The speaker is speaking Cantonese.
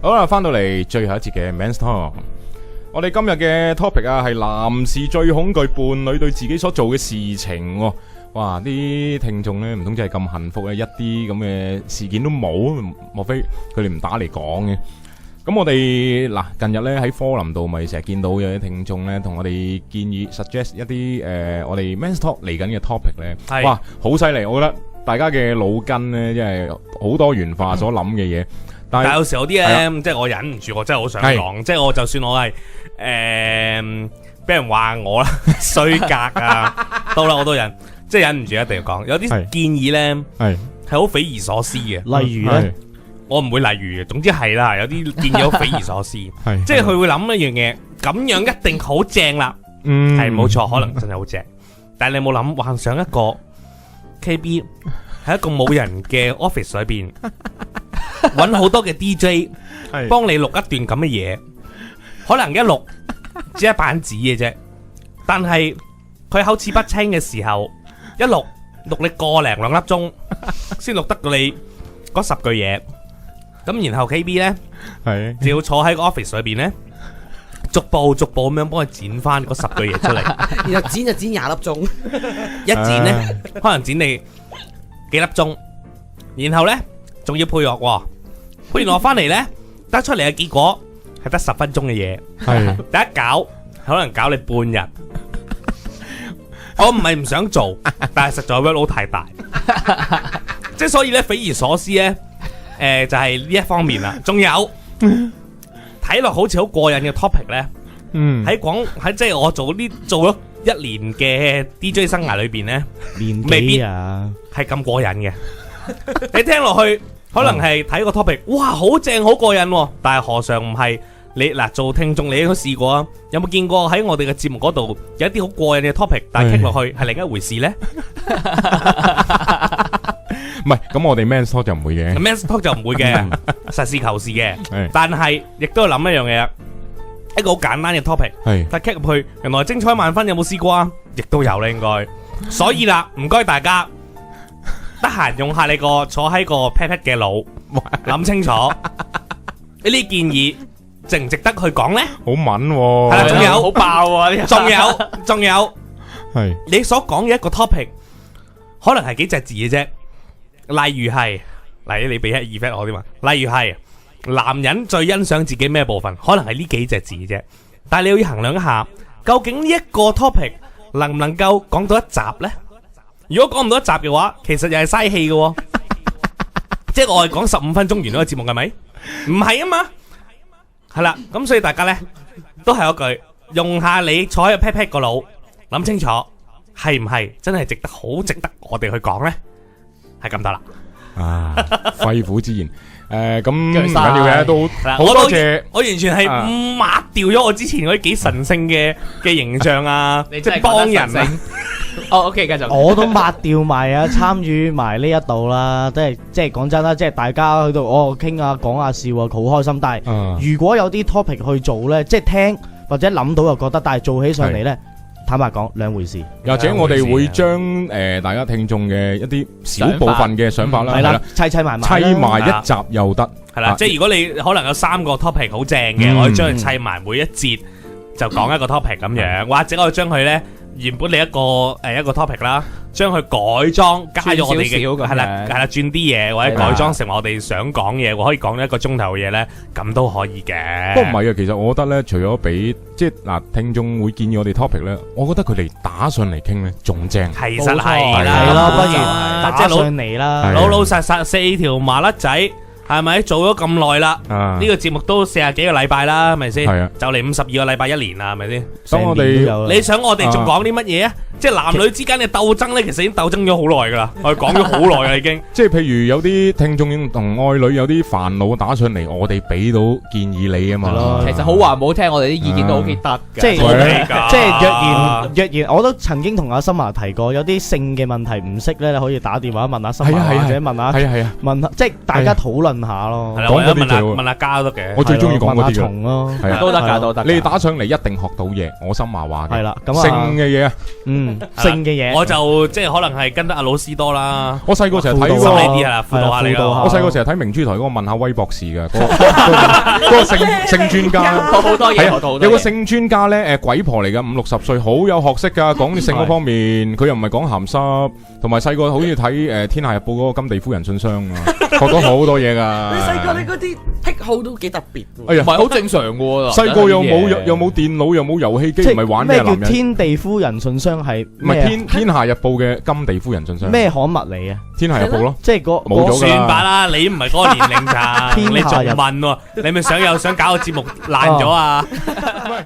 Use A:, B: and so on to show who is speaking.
A: 好啦，翻到嚟最後一節嘅 Men's Talk， 我哋今日嘅 topic 啊係男士最恐懼伴侶對自己所做嘅事情喎。哇！啲聽眾咧唔通真係咁幸福咧，一啲咁嘅事件都冇，莫非佢哋唔打嚟講嘅？咁我哋嗱近日咧喺科林度咪成日見到有啲聽眾咧同我哋建議 suggest 一啲我哋 Men's Talk 嚟緊嘅 topic 咧，哇好犀利！我覺得大家嘅腦筋咧，即係好多元化所諗嘅嘢。但係
B: 有時候有啲咧，即係我忍唔住，我真係好想講，即係我就算我係俾人話我啦衰格啊，到啦我都忍，即係忍唔住一定要講。有啲建議咧係好匪夷所思嘅，
C: 例如咧。
B: 我唔會例如嘅，總之係啦，有啲建議好匪夷所思，即係佢會諗一樣嘢，咁樣一定好正啦，係冇錯，可能真係好正。但係你有冇諗幻想一個 KB 喺一個冇人嘅 office 裏邊，搵好多嘅 DJ 幫你錄一段咁嘅嘢，可能一錄只一板紙嘅啫，但係佢口齒不清嘅時候，一錄你個零兩粒鐘，先錄得到你嗰10句嘢。咁然後 KB 咧，就要坐喺個 office 裏邊咧，逐步咁樣幫佢剪翻嗰10句嘢出嚟。
D: 然後剪就剪20粒鐘，
B: 一剪咧可能剪你幾粒鐘，然後咧仲要配樂，配完樂翻嚟咧得出嚟嘅結果係得10分鐘嘅嘢，第一搞可能搞你半日。我唔係唔想做，但係實在 workload 太大，即係所以咧匪夷所思咧。就係呢一方面啦，仲有睇落好似好過癮嘅 topic 咧，喺即係我做咗1年嘅 DJ 生涯裏邊咧，未必係咁過癮嘅。你聽落去可能係睇個 topic，哇，好正好過癮，但係何嘗唔係你嗱做聽眾你都試過啊？有冇見過喺我哋嘅節目嗰度有一啲好過癮嘅 topic，但係傾落去係另一回事咧？
A: 唔係，咁我哋 Men's Talk 就唔會嘅
B: ，Men's Talk 就唔會嘅，實事求是嘅。但係亦都要諗一樣嘢，一個好簡單嘅 topic，但係傾入去，原來精彩萬分，有冇試過啊？亦都有啦，應該。所以啦，唔該大家，得閒用下你個坐喺個 pat pat 嘅腦，諗清楚呢啲建議值唔值得去講咧？
A: 好敏喎，
B: 係啦，仲有
C: 好爆啊！
B: 仲有，係你所講嘅一個 topic，可能係幾隻字嘅啫。例如係，你俾一 effect 我啲嘛？例如係，男人最欣賞自己咩部分？可能係呢幾隻字嘅啫。但係你要衡量一下，究竟呢一個 topic 能唔能夠講到一集呢？如果講唔到一集嘅話，其實又係嘥氣嘅。即係我係講15分鐘完咗個節目係咪？唔係啊嘛。係啦，咁所以大家呢，都係嗰句，用下你坐喺個 pat pat 個腦，諗清楚係唔係真係好值得我哋去講呢？係咁得啦，
A: 肺腑之言，咁唔緊要嘅，都好多謝。
B: 我完全係抹掉咗我之前嗰啲幾神聖嘅形象啊，即係幫人啊。
D: OK， 繼續。
C: 我都抹掉埋啊，參與埋呢一度啦，即係講真啦，即係大家去到傾下講下笑啊，好開心。但係如果有啲 topic 去做咧，即係聽或者諗到又覺得，但係做起上嚟咧。坦白講，兩回事。
A: 或者我哋會將大家聽眾嘅一啲小部分嘅想法啦，係啦，
C: 砌埋
A: 一集又得，
B: 係啦。即係如果你可能有3個 topic 好正嘅，我可以將佢砌埋每一節就講一個 topic 咁樣，或者我將佢咧原本你一個 topic 啦，將佢改裝加咗我哋嘅係啦轉啲嘢，或者改裝成我哋想講嘢，我可以講1個鐘頭嘅嘢咧，咁都可以嘅。
A: 不過唔係啊，其實我覺得咧，除咗俾即係嗱聽眾會建議我哋 topic 咧，我覺得佢哋打上嚟傾咧仲正。
B: 其實係啦，
C: 係咯，不如打上嚟啦，
B: 老老實實4條麻甩仔。係咪做咗咁耐啦？呢個節目都40幾個禮拜啦，係咪先？係啊，就嚟52個禮拜1年啦，係咪先？
A: 咁我哋
B: 你想我哋仲講啲乜嘢啊？即係男女之間嘅鬥爭咧，其實已經鬥爭咗好耐噶啦，我哋講咗好耐啦已經。
A: 即係譬如有啲聽眾同愛女有啲煩惱打上嚟，我哋俾到建議你啊嘛。
D: 其實好話唔好聽，我哋啲意見都 OK 得嘅。
C: 即係若然，我都曾經同阿森華提過，有啲性嘅問題唔識咧，可以打電話問阿森華或者問下，即係大家討論問下咯，
B: 係啦，
A: 講
B: 或者問下
A: 嗰啲最好
B: 問下家都得嘅。
A: 我最中意講嗰
C: 問下
A: 啲嘅，
C: 蟲咯，
A: 係啊，
D: 都得㗎，
C: 係啊
D: 都得㗎。
A: 你哋打上嚟一定學到嘢，我心話話嘅。
C: 係啦，咁
A: 性
C: 啊，
A: 嘅嘢啊，
C: 性嘅嘢，
B: 我就即係可能係跟得阿老師多啦，
A: 我細個成日睇
C: 輔導
B: 心理
A: 嗰
B: 啲係啦，輔導下你
C: 係啦輔導下
B: 咯。
A: 我細個成日睇明珠台嗰個問下威博士嘅，嗰個性專家。
D: 學好多嘢，
A: 係啊
D: 學到好多嘢。
A: 有個性專家咧，鬼婆嚟嘅，50-60歲，好有學識噶，講啲性嗰方面，佢又唔係講鹹濕，同埋細個好似睇《天下日報》嗰個金地夫人信箱啊，學到好多嘢噶。
E: 你細個你嗰啲癖好都幾特別喎。
A: 哎呀
D: 唔係好正常嘅喎。
A: 細個又冇電腦，又冇遊戲機，
C: 即
A: 唔係玩
C: 係咩叫
A: 咩男人？
C: 天地夫人信箱係
A: 唔係
C: 咩啊？
A: 天下日報嘅金地夫人信箱，
C: 咩刊物嚟嘅？
A: 天下日報咯，
C: 即係嗰
A: 冇咗㗎
B: 算吧啦，你唔係嗰個年齡層，
C: 天
B: 你仲
C: 下日
B: 問喎？你咪想搞個節目爛咗啊？
A: 唔係